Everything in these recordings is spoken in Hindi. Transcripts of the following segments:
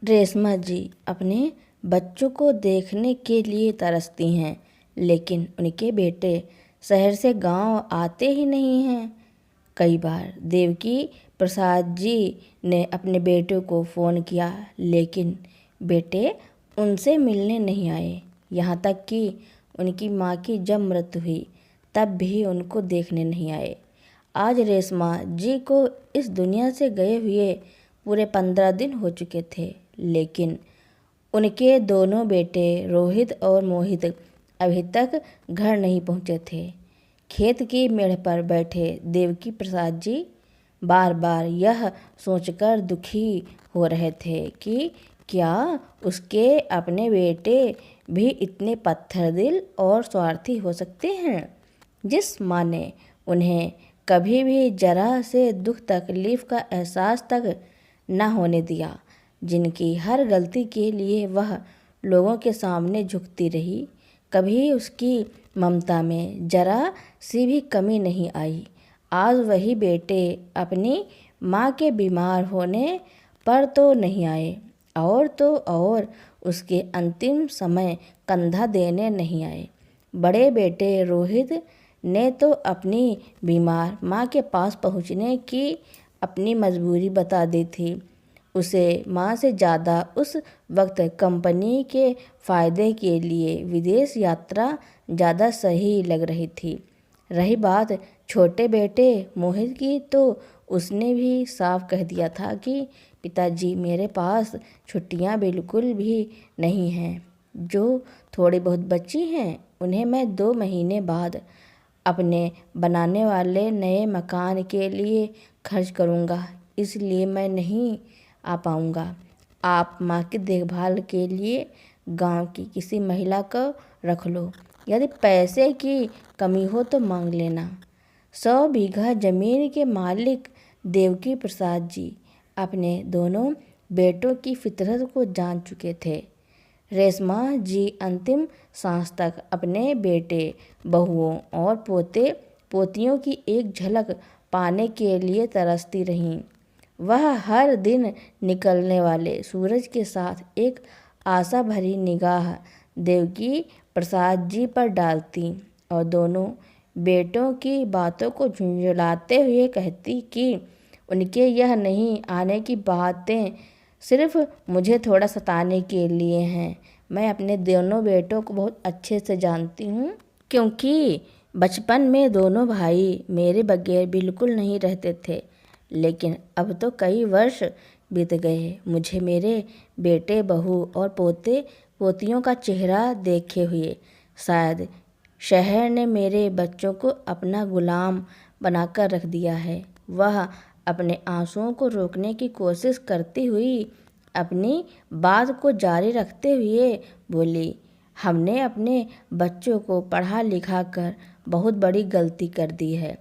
रेशमा जी अपने बच्चों को देखने के लिए तरसती हैं, लेकिन उनके बेटे शहर से गांव आते ही नहीं हैं। कई बार देवकी प्रसाद जी ने अपने बेटे को फ़ोन किया, लेकिन बेटे उनसे मिलने नहीं आए। यहाँ तक कि उनकी माँ की जब मृत्यु हुई तब भी उनको देखने नहीं आए। आज रेशमा जी को इस दुनिया से गए हुए पूरे 15 दिन हो चुके थे, लेकिन उनके दोनों बेटे रोहित और मोहित अभी तक घर नहीं पहुंचे थे। खेत की मेड़ पर बैठे देवकी प्रसाद जी बार बार यह सोचकर दुखी हो रहे थे कि क्या उसके अपने बेटे भी इतने पत्थर दिल और स्वार्थी हो सकते हैं। जिस माँ ने उन्हें कभी भी जरा से दुख तकलीफ का एहसास तक न होने दिया, जिनकी हर गलती के लिए वह लोगों के सामने झुकती रही, कभी उसकी ममता में जरा सी भी कमी नहीं आई। आज वही बेटे अपनी माँ के बीमार होने पर तो नहीं आए और उसके अंतिम समय कंधा देने नहीं आए। बड़े बेटे रोहित ने तो अपनी बीमार माँ के पास पहुँचने की अपनी मजबूरी बता दी थी। उसे माँ से ज़्यादा उस वक्त कंपनी के फ़ायदे के लिए विदेश यात्रा ज़्यादा सही लग रही थी। रही बात छोटे बेटे मोहित की, तो उसने भी साफ कह दिया था कि पिताजी मेरे पास छुट्टियां बिल्कुल भी नहीं हैं। जो थोड़ी बहुत बची हैं उन्हें मैं 2 महीने बाद अपने बनाने वाले नए मकान के लिए खर्च करूंगा, इसलिए मैं नहीं आ पाऊंगा। आप माँ की देखभाल के लिए गांव की किसी महिला को रख लो। यदि पैसे की कमी हो तो मांग लेना। 100 बीघा जमीन के मालिक देवकी प्रसाद जी अपने दोनों बेटों की फितरत को जान चुके थे। रेशमा जी अंतिम सांस तक अपने बेटे बहुओं और पोते पोतियों की एक झलक पाने के लिए तरसती रहीं। वह हर दिन निकलने वाले सूरज के साथ एक आशा भरी निगाह देवकी प्रसाद जी पर डालती और दोनों बेटों की बातों को झुंझुलाते हुए कहती कि उनके यह नहीं आने की बातें सिर्फ मुझे थोड़ा सताने के लिए हैं। मैं अपने दोनों बेटों को बहुत अच्छे से जानती हूँ, क्योंकि बचपन में दोनों भाई मेरे बगैर बिल्कुल नहीं रहते थे, लेकिन अब तो कई वर्ष बीत गए मुझे मेरे बेटे बहू और पोते पोतियों का चेहरा देखे हुए। शायद शहर ने मेरे बच्चों को अपना गुलाम बनाकर रख दिया है। वह अपने आंसुओं को रोकने की कोशिश करती हुई अपनी बात को जारी रखते हुए बोली, हमने अपने बच्चों को पढ़ा लिखा कर बहुत बड़ी गलती कर दी है।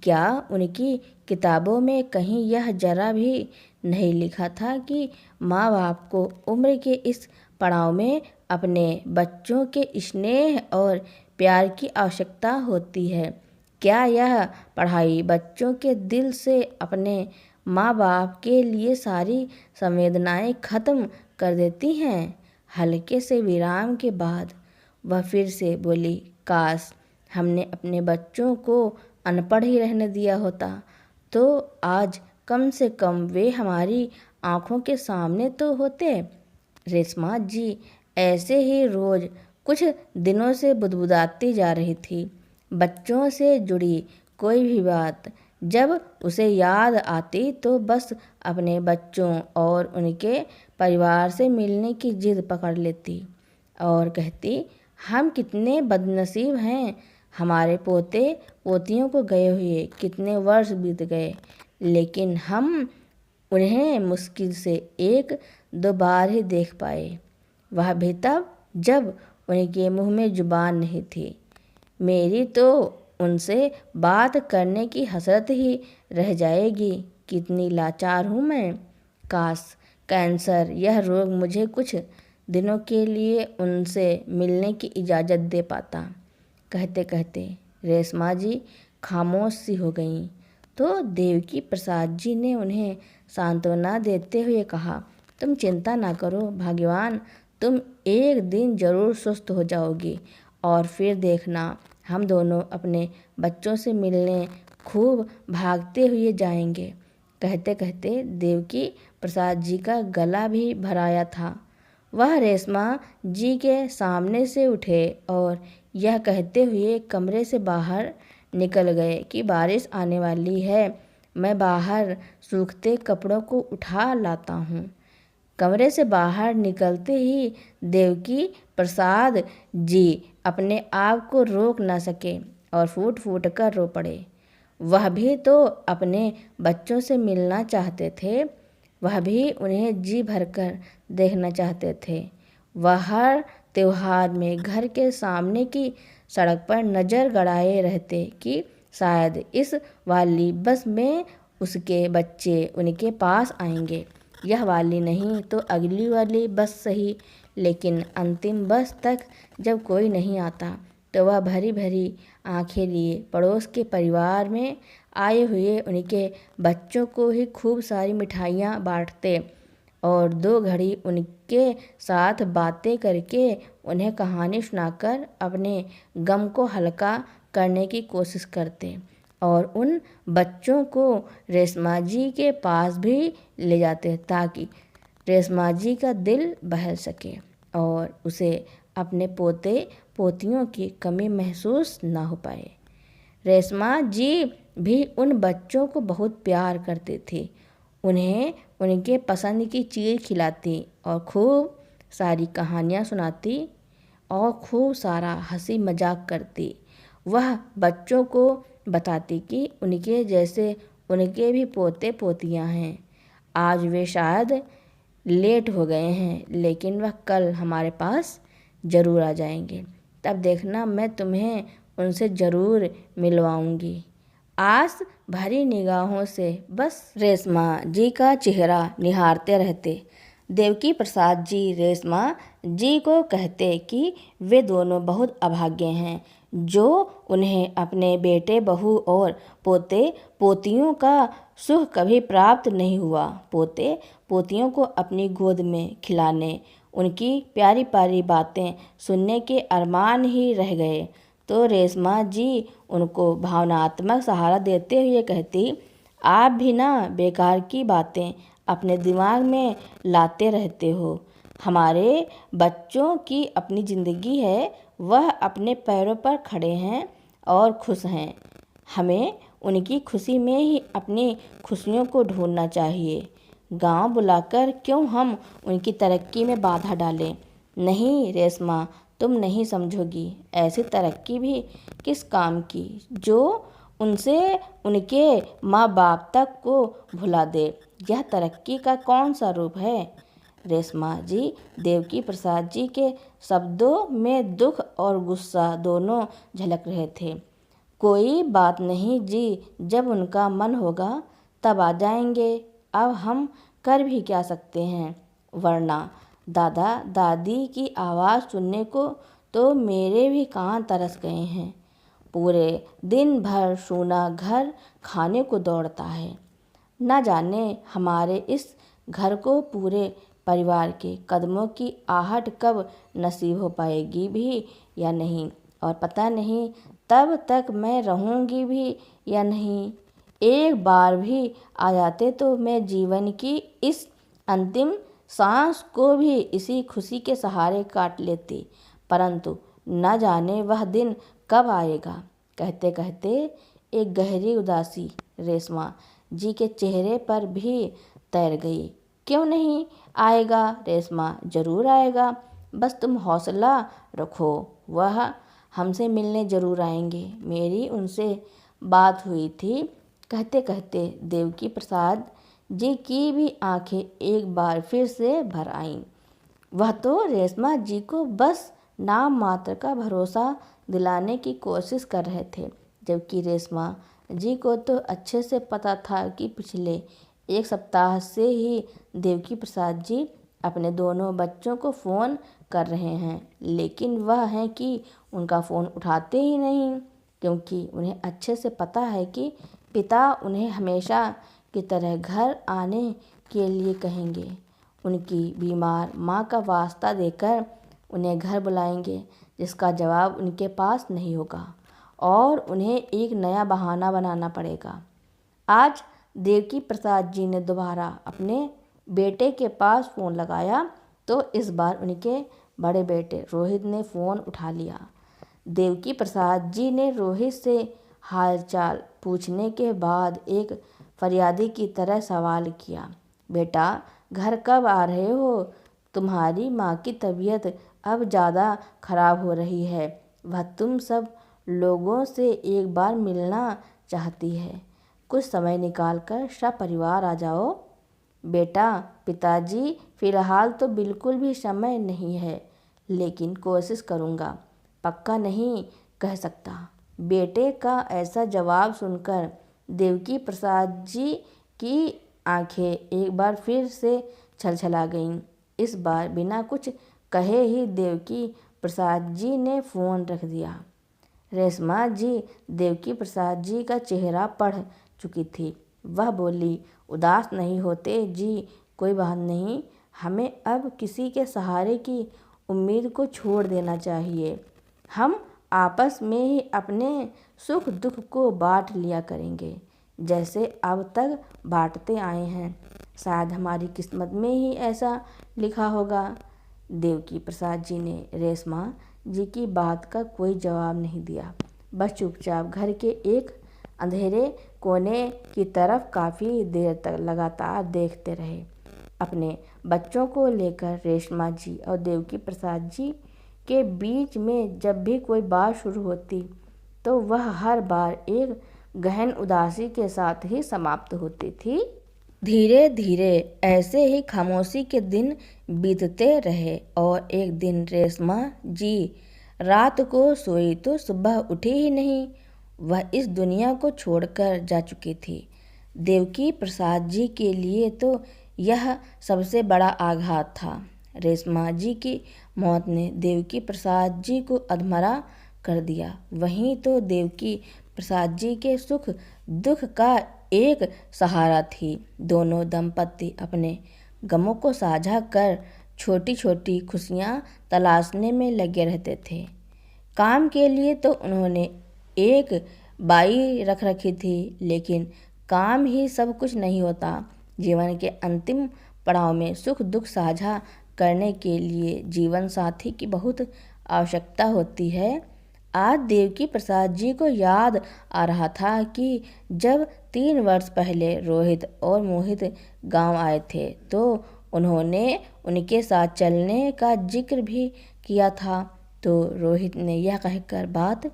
क्या उनकी किताबों में कहीं यह जरा भी नहीं लिखा था कि माँ बाप को उम्र के इस पड़ाव में अपने बच्चों के स्नेह और प्यार की आवश्यकता होती है? क्या यह पढ़ाई बच्चों के दिल से अपने माँ बाप के लिए सारी संवेदनाएं खत्म कर देती हैं? हल्के से विराम के बाद वह फिर से बोली, काश हमने अपने बच्चों को अनपढ़ ही रहने दिया होता, तो आज कम से कम वे हमारी आंखों के सामने तो होते। रेशमा जी ऐसे ही रोज कुछ दिनों से बुदबुदाती जा रही थी। बच्चों से जुड़ी कोई भी बात जब उसे याद आती तो बस अपने बच्चों और उनके परिवार से मिलने की जिद पकड़ लेती और कहती, हम कितने बदनसीब हैं, हमारे पोते पोतियों को गए हुए कितने वर्ष बीत गए, लेकिन हम उन्हें मुश्किल से 1-2 बार ही देख पाए, वह भी तब जब उनके मुंह में जुबान नहीं थी। मेरी तो उनसे बात करने की हसरत ही रह जाएगी। कितनी लाचार हूँ मैं। काश कैंसर यह रोग मुझे कुछ दिनों के लिए उनसे मिलने की इजाज़त दे पाता। कहते कहते रेशमा जी खामोश सी हो गईं, तो देवकी प्रसाद जी ने उन्हें सांत्वना देते हुए कहा, तुम चिंता ना करो भाग्यवान, तुम एक दिन ज़रूर स्वस्थ हो जाओगी और फिर देखना हम दोनों अपने बच्चों से मिलने खूब भागते हुए जाएंगे। कहते कहते देवकी प्रसाद जी का गला भी भराया था। वह रेशमा जी के सामने से उठे और यह कहते हुए कमरे से बाहर निकल गए कि बारिश आने वाली है, मैं बाहर सूखते कपड़ों को उठा लाता हूँ। कमरे से बाहर निकलते ही देवकी प्रसाद जी अपने आप को रोक न सके और फूट फूट कर रो पड़े। वह भी तो अपने बच्चों से मिलना चाहते थे, वह भी उन्हें जी भरकर देखना चाहते थे। वह हर त्योहार में घर के सामने की सड़क पर नज़र गड़ाए रहते कि शायद इस वाली बस में उसके बच्चे उनके पास आएंगे। यह वाली नहीं तो अगली वाली बस सही, लेकिन अंतिम बस तक जब कोई नहीं आता तो वह भरी भरी आंखें लिए पड़ोस के परिवार में आए हुए उनके बच्चों को ही खूब सारी मिठाइयाँ बांटते और 2 घड़ी उनके साथ बातें करके उन्हें कहानी सुनाकर अपने गम को हल्का करने की कोशिश करते और उन बच्चों को रेशमा जी के पास भी ले जाते ताकि रेशमा जी का दिल बहल सके और उसे अपने पोते पोतियों की कमी महसूस ना हो पाए। रेशमा जी भी उन बच्चों को बहुत प्यार करती थी, उन्हें उनके पसंद की चीज़ खिलाती और खूब सारी कहानियाँ सुनाती और खूब सारा हंसी मजाक करती। वह बच्चों को बताती कि उनके जैसे उनके भी पोते पोतियाँ हैं। आज वे शायद लेट हो गए हैं, लेकिन वह कल हमारे पास ज़रूर आ जाएंगे। तब देखना मैं तुम्हें उनसे ज़रूर मिलवाऊंगी। आस भरी निगाहों से बस रेशमा जी का चेहरा निहारते रहते। देवकी प्रसाद जी रेशमा जी को कहते कि वे दोनों बहुत अभागे हैं जो उन्हें अपने बेटे बहू और पोते पोतियों का सुख कभी प्राप्त नहीं हुआ। पोते पोतियों को अपनी गोद में खिलाने, उनकी प्यारी प्यारी बातें सुनने के अरमान ही रह गए तो रेशमा जी उनको भावनात्मक सहारा देते हुए कहती, आप भी ना बेकार की बातें अपने दिमाग में लाते रहते हो। हमारे बच्चों की अपनी ज़िंदगी है, वह अपने पैरों पर खड़े हैं और खुश हैं। हमें उनकी खुशी में ही अपनी खुशियों को ढूंढना चाहिए। गांव बुलाकर क्यों हम उनकी तरक्की में बाधा डालें। नहीं रेशमा, तुम नहीं समझोगी, ऐसी तरक्की भी किस काम की जो उनसे उनके माँ बाप तक को भुला दे। यह तरक्की का कौन सा रूप है। रेशमा जी देवकी प्रसाद जी के शब्दों में दुख और गुस्सा दोनों झलक रहे थे। कोई बात नहीं जी, जब उनका मन होगा तब आ जाएंगे, अब हम कर भी क्या सकते हैं। वरना दादा दादी की आवाज़ सुनने को तो मेरे भी कान तरस गए हैं। पूरे दिन भर सूना घर खाने को दौड़ता है। न जाने हमारे इस घर को पूरे परिवार के कदमों की आहट कब नसीब हो पाएगी भी या नहीं, और पता नहीं तब तक मैं रहूँगी भी या नहीं। एक बार भी आ जाते तो मैं जीवन की इस अंतिम सांस को भी इसी खुशी के सहारे काट लेती, परंतु न जाने वह दिन कब आएगा। कहते कहते एक गहरी उदासी रेशमा जी के चेहरे पर भी तैर गई। क्यों नहीं आएगा रेशमा, ज़रूर आएगा, बस तुम हौसला रखो, वह हमसे मिलने ज़रूर आएंगे। मेरी उनसे बात हुई थी। कहते कहते देवकी प्रसाद जी की भी आंखें एक बार फिर से भर आईं। वह तो रेशमा जी को बस नाम मात्र का भरोसा दिलाने की कोशिश कर रहे थे, जबकि रेशमा जी को तो अच्छे से पता था कि पिछले 1 सप्ताह से ही देवकी प्रसाद जी अपने दोनों बच्चों को फ़ोन कर रहे हैं, लेकिन वह है कि उनका फ़ोन उठाते ही नहीं, क्योंकि उन्हें अच्छे से पता है कि पिता उन्हें हमेशा की तरह घर आने के लिए कहेंगे। उनकी बीमार माँ का वास्ता देकर उन्हें घर बुलाएंगे, जिसका जवाब उनके पास नहीं होगा और उन्हें एक नया बहाना बनाना पड़ेगा। आज देवकी प्रसाद जी ने दोबारा अपने बेटे के पास फ़ोन लगाया तो इस बार उनके बड़े बेटे रोहित ने फ़ोन उठा लिया। देवकी प्रसाद जी ने रोहित से हालचाल पूछने के बाद एक फरियादी की तरह सवाल किया, बेटा घर कब आ रहे हो? तुम्हारी माँ की तबीयत अब ज़्यादा खराब हो रही है, वह तुम सब लोगों से एक बार मिलना चाहती है। कुछ समय निकाल कर सब परिवार आ जाओ। बेटा पिताजी, फ़िलहाल तो बिल्कुल भी समय नहीं है, लेकिन कोशिश करूँगा, पक्का नहीं कह सकता। बेटे का ऐसा जवाब सुनकर देवकी प्रसाद जी की आंखें एक बार फिर से छलछला गईं। इस बार बिना कुछ कहे ही देवकी प्रसाद जी ने फ़ोन रख दिया। रेशमा जी देवकी प्रसाद जी का चेहरा पढ़ चुकी थी। वह बोली, उदास नहीं होते जी, कोई बात नहीं, हमें अब किसी के सहारे की उम्मीद को छोड़ देना चाहिए। हम आपस में ही अपने सुख दुख को बांट लिया करेंगे, जैसे अब तक बांटते आए हैं। शायद हमारी किस्मत में ही ऐसा लिखा होगा। देवकी प्रसाद जी ने रेशमा जी की बात का कोई जवाब नहीं दिया, बस चुपचाप घर के एक अंधेरे कोने की तरफ काफ़ी देर तक लगातार देखते रहे। अपने बच्चों को लेकर रेशमा जी और देवकी प्रसाद जी के बीच में जब भी कोई बात शुरू होती तो वह हर बार एक गहन उदासी के साथ ही समाप्त होती थी। धीरे धीरे ऐसे ही खामोशी के दिन बीतते रहे और एक दिन रेशमा जी रात को सोई तो सुबह उठी ही नहीं। वह इस दुनिया को छोड़कर जा चुकी थी। देवकी प्रसाद जी के लिए तो यह सबसे बड़ा आघात था। रेशमा जी की मौत ने देवकी प्रसाद जी को अधमरा कर दिया। वहीं तो देवकी प्रसाद जी के सुख दुख का एक सहारा थी। दोनों दंपति अपने गमों को साझा कर छोटी छोटी खुशियां तलाशने में लगे रहते थे। काम के लिए तो उन्होंने एक बाई रख रखी थी, लेकिन काम ही सब कुछ नहीं होता। जीवन के अंतिम पड़ाव में सुख दुख साझा करने के लिए जीवन साथी की बहुत आवश्यकता होती है। आज देवकी प्रसाद जी को याद आ रहा था कि जब 3 वर्ष पहले रोहित और मोहित गांव आए थे तो उन्होंने उनके साथ चलने का जिक्र भी किया था। तो रोहित ने यह कहकर बात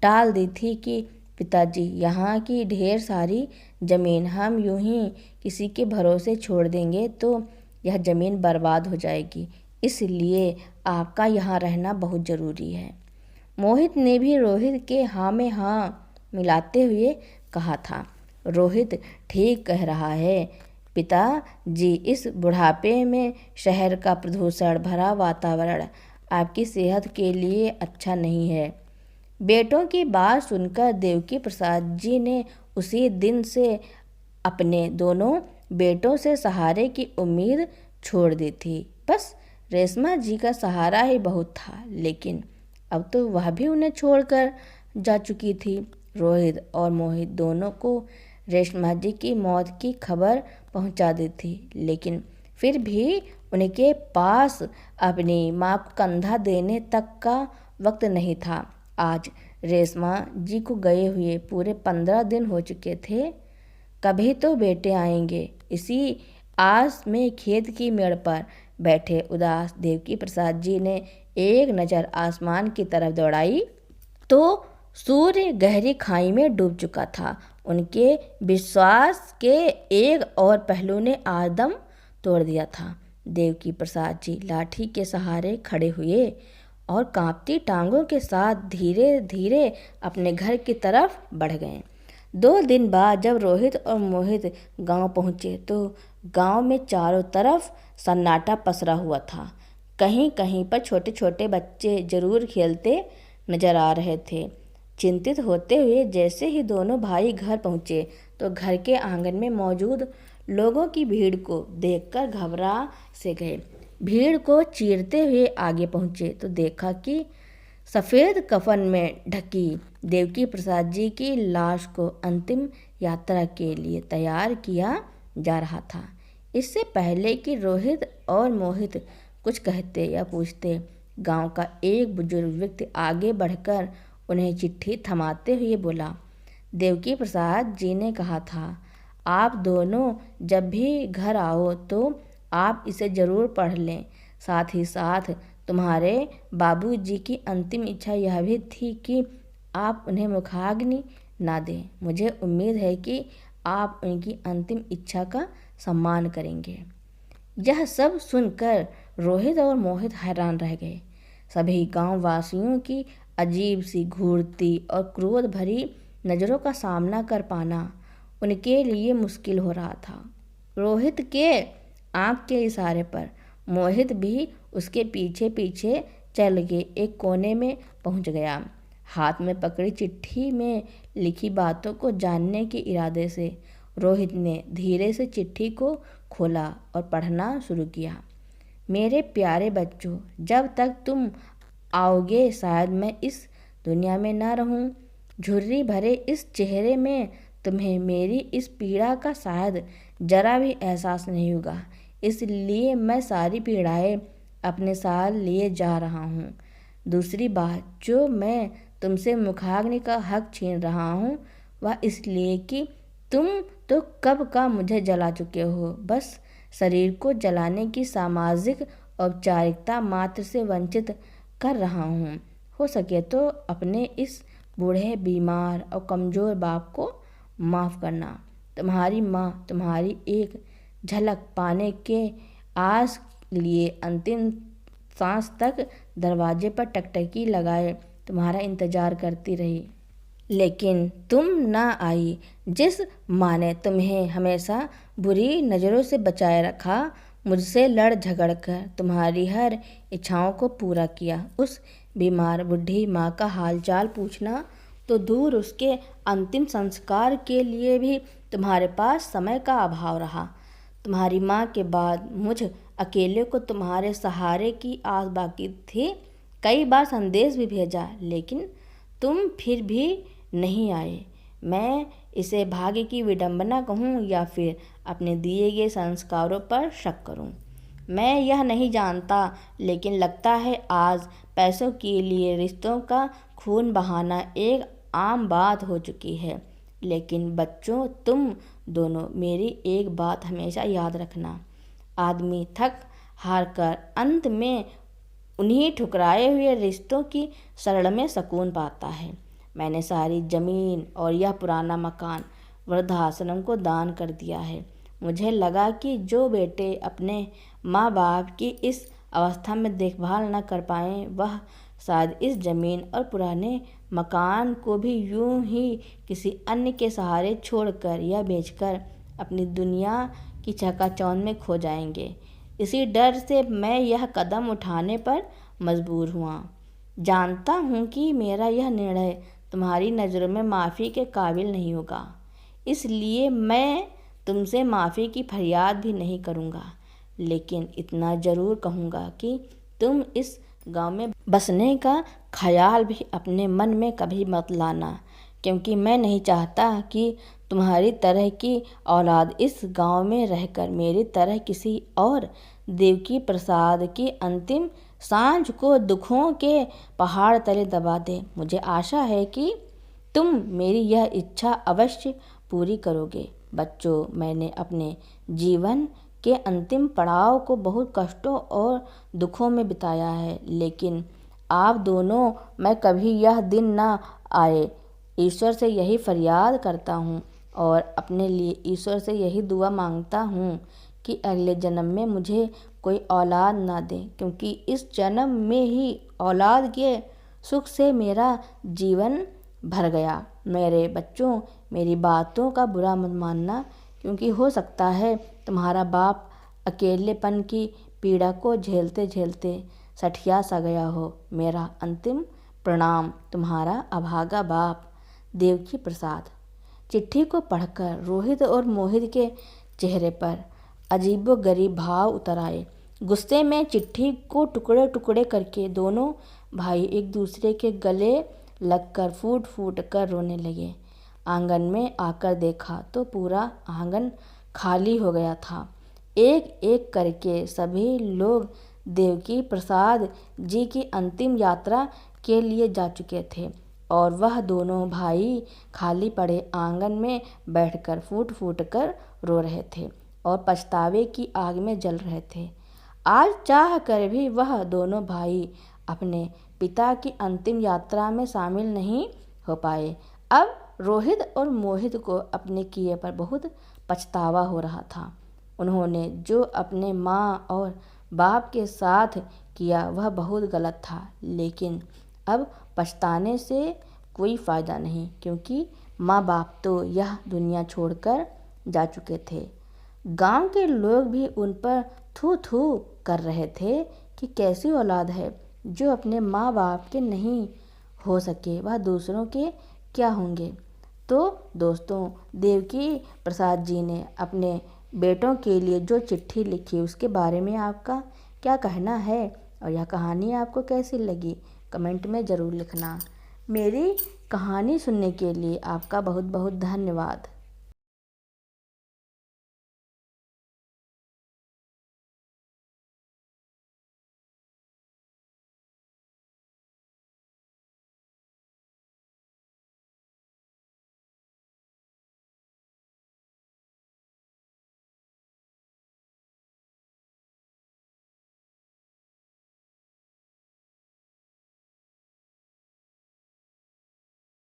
टाल दी थी कि पिताजी, यहाँ की ढेर सारी ज़मीन हम यूं ही किसी के भरोसे छोड़ देंगे तो यह ज़मीन बर्बाद हो जाएगी, इसलिए आपका यहाँ रहना बहुत ज़रूरी है। मोहित ने भी रोहित के हाँ में हाँ मिलाते हुए कहा था। रोहित ठीक कह रहा है पिताजी, इस बुढ़ापे में शहर का प्रदूषण भरा वातावरण आपकी सेहत के लिए अच्छा नहीं है। बेटों की बात सुनकर देवकी प्रसाद जी ने उसी दिन से अपने दोनों बेटों से सहारे की उम्मीद छोड़ दी थी। बस रेशमा जी का सहारा ही बहुत था, लेकिन अब तो वह भी उन्हें छोड़कर जा चुकी थी। रोहित और मोहित दोनों को रेशमा जी की मौत की खबर पहुंचा दी थी, लेकिन फिर भी उनके पास अपनी मां को कंधा देने तक का वक्त नहीं था। आज रेशमा जी को गए हुए पूरे 15 दिन हो चुके थे। कभी तो बेटे आएंगे, इसी आस में खेत की मेड़ पर बैठे उदास देवकी प्रसाद जी ने एक नज़र आसमान की तरफ दौड़ाई तो सूर्य गहरी खाई में डूब चुका था। उनके विश्वास के एक और पहलू ने आदम तोड़ दिया था। देवकी प्रसाद जी लाठी के सहारे खड़े हुए और कांपती टांगों के साथ धीरे धीरे अपने घर की तरफ बढ़ गए। 2 दिन बाद जब रोहित और मोहित गांव पहुंचे तो गांव में चारों तरफ सन्नाटा पसरा हुआ था। कहीं कहीं पर छोटे छोटे बच्चे जरूर खेलते नजर आ रहे थे। चिंतित होते हुए जैसे ही दोनों भाई घर पहुंचे तो घर के आंगन में मौजूद लोगों की भीड़ को देखकर घबरा से गए। भीड़ को चीरते हुए आगे पहुँचे तो देखा कि सफ़ेद कफन में ढकी देवकी प्रसाद जी की लाश को अंतिम यात्रा के लिए तैयार किया जा रहा था। इससे पहले कि रोहित और मोहित कुछ कहते या पूछते, गांव का एक बुजुर्ग व्यक्ति आगे बढ़कर उन्हें चिट्ठी थमाते हुए बोला, देवकी प्रसाद जी ने कहा था, आप दोनों जब भी घर आओ तो आप इसे ज़रूर पढ़ लें। साथ ही साथ तुम्हारे बाबूजी की अंतिम इच्छा यह भी थी कि आप उन्हें मुखाग्नि ना दें। मुझे उम्मीद है कि आप उनकी अंतिम इच्छा का सम्मान करेंगे। यह सब सुनकर रोहित और मोहित हैरान रह गए। सभी गांव वासियों की अजीब सी घूरती और क्रोध भरी नज़रों का सामना कर पाना उनके लिए मुश्किल हो रहा था। रोहित के आँख के इशारे पर मोहित भी उसके पीछे पीछे चल के एक कोने में पहुंच गया। हाथ में पकड़ी चिट्ठी में लिखी बातों को जानने के इरादे से रोहित ने धीरे से चिट्ठी को खोला और पढ़ना शुरू किया। मेरे प्यारे बच्चों, जब तक तुम आओगे शायद मैं इस दुनिया में ना रहूं। झुर्री भरे इस चेहरे में तुम्हें मेरी इस पीड़ा का शायद जरा भी एहसास नहीं होगा, इसलिए मैं सारी पीड़ाएं अपने साथ लिए जा रहा हूँ। दूसरी बात, जो मैं तुमसे मुखाग्नि का हक छीन रहा हूँ वह इसलिए कि तुम तो कब का मुझे जला चुके हो। बस शरीर को जलाने की सामाजिक औपचारिकता मात्र से वंचित कर रहा हूँ। हो सके तो अपने इस बूढ़े, बीमार और कमज़ोर बाप को माफ़ करना। तुम्हारी माँ तुम्हारी एक झलक पाने के आस लिए अंतिम सांस तक दरवाजे पर टकटकी लगाए तुम्हारा इंतज़ार करती रही, लेकिन तुम ना आई। जिस माँ ने तुम्हें हमेशा बुरी नज़रों से बचाए रखा, मुझसे लड़ झगड़ कर तुम्हारी हर इच्छाओं को पूरा किया, उस बीमार बूढ़ी माँ का हालचाल पूछना तो दूर, उसके अंतिम संस्कार के लिए भी तुम्हारे पास समय का अभाव रहा। तुम्हारी माँ के बाद मुझ अकेले को तुम्हारे सहारे की आस बाकी थी। कई बार संदेश भी भेजा, लेकिन तुम फिर भी नहीं आए। मैं इसे भाग्य की विडंबना कहूँ या फिर अपने दिए गए संस्कारों पर शक करूँ, मैं यह नहीं जानता, लेकिन लगता है आज पैसों के लिए रिश्तों का खून बहाना एक आम बात हो चुकी है। लेकिन बच्चों, तुम दोनों मेरी एक बात हमेशा याद रखना, आदमी थक हार कर अंत में उन्हीं ठुकराए हुए रिश्तों की शरण में सुकून पाता है। मैंने सारी ज़मीन और यह पुराना मकान वृद्धाश्रम को दान कर दिया है। मुझे लगा कि जो बेटे अपने माँ बाप की इस अवस्था में देखभाल न कर पाएँ, वह शायद इस ज़मीन और पुराने मकान को भी यूं ही किसी अन्य के सहारे छोड़कर या बेचकर अपनी दुनिया की चकाचौंध में खो जाएंगे। इसी डर से मैं यह कदम उठाने पर मजबूर हुआ। जानता हूँ कि मेरा यह निर्णय तुम्हारी नज़रों में माफ़ी के काबिल नहीं होगा, इसलिए मैं तुमसे माफ़ी की फरियाद भी नहीं करूँगा, लेकिन इतना ज़रूर कहूँगा कि तुम इस गांव में बसने का ख्याल भी अपने मन में कभी मत लाना, क्योंकि मैं नहीं चाहता कि तुम्हारी तरह की औलाद इस गांव में रहकर मेरी तरह किसी और देवकी प्रसाद की अंतिम सांझ को दुखों के पहाड़ तले दबा दे। मुझे आशा है कि तुम मेरी यह इच्छा अवश्य पूरी करोगे। बच्चों, मैंने अपने जीवन के अंतिम पड़ाव को बहुत कष्टों और दुखों में बिताया है, लेकिन आप दोनों, मैं कभी यह दिन ना आए, ईश्वर से यही फरियाद करता हूँ और अपने लिए ईश्वर से यही दुआ मांगता हूँ कि अगले जन्म में मुझे कोई औलाद ना दे, क्योंकि इस जन्म में ही औलाद के सुख से मेरा जीवन भर गया। मेरे बच्चों, मेरी बातों का बुरा मत मानना, क्योंकि हो सकता है तुम्हारा बाप अकेलेपन की पीड़ा को झेलते झेलते सठिया सा गया हो। मेरा अंतिम प्रणाम, तुम्हारा अभागा बाप, देवकी प्रसाद। चिट्ठी को पढ़कर रोहित और मोहित के चेहरे पर अजीबोगरीब भाव उतर आए। गुस्से में चिट्ठी को टुकड़े टुकड़े करके दोनों भाई एक दूसरे के गले लगकर फूट फूट कर रोने लगे। आंगन में आकर देखा तो पूरा आंगन खाली हो गया था। एक एक करके सभी लोग देवकी प्रसाद जी की अंतिम यात्रा के लिए जा चुके थे और वह दोनों भाई खाली पड़े आंगन में बैठकर फूट फूट कर रो रहे थे और पछतावे की आग में जल रहे थे। आज चाह कर भी वह दोनों भाई अपने पिता की अंतिम यात्रा में शामिल नहीं हो पाए। अब रोहित और मोहित को अपने किए पर बहुत पछतावा हो रहा था। उन्होंने जो अपने माँ और बाप के साथ किया वह बहुत गलत था, लेकिन अब पछताने से कोई फ़ायदा नहीं, क्योंकि माँ बाप तो यह दुनिया छोड़कर जा चुके थे। गांव के लोग भी उन पर थू थू कर रहे थे कि कैसी औलाद है जो अपने माँ बाप के नहीं हो सके, वह दूसरों के क्या होंगे। तो दोस्तों, देवकी प्रसाद जी ने अपने बेटों के लिए जो चिट्ठी लिखी उसके बारे में आपका क्या कहना है और यह कहानी आपको कैसी लगी कमेंट में ज़रूर लिखना। मेरी कहानी सुनने के लिए आपका बहुत बहुत धन्यवाद।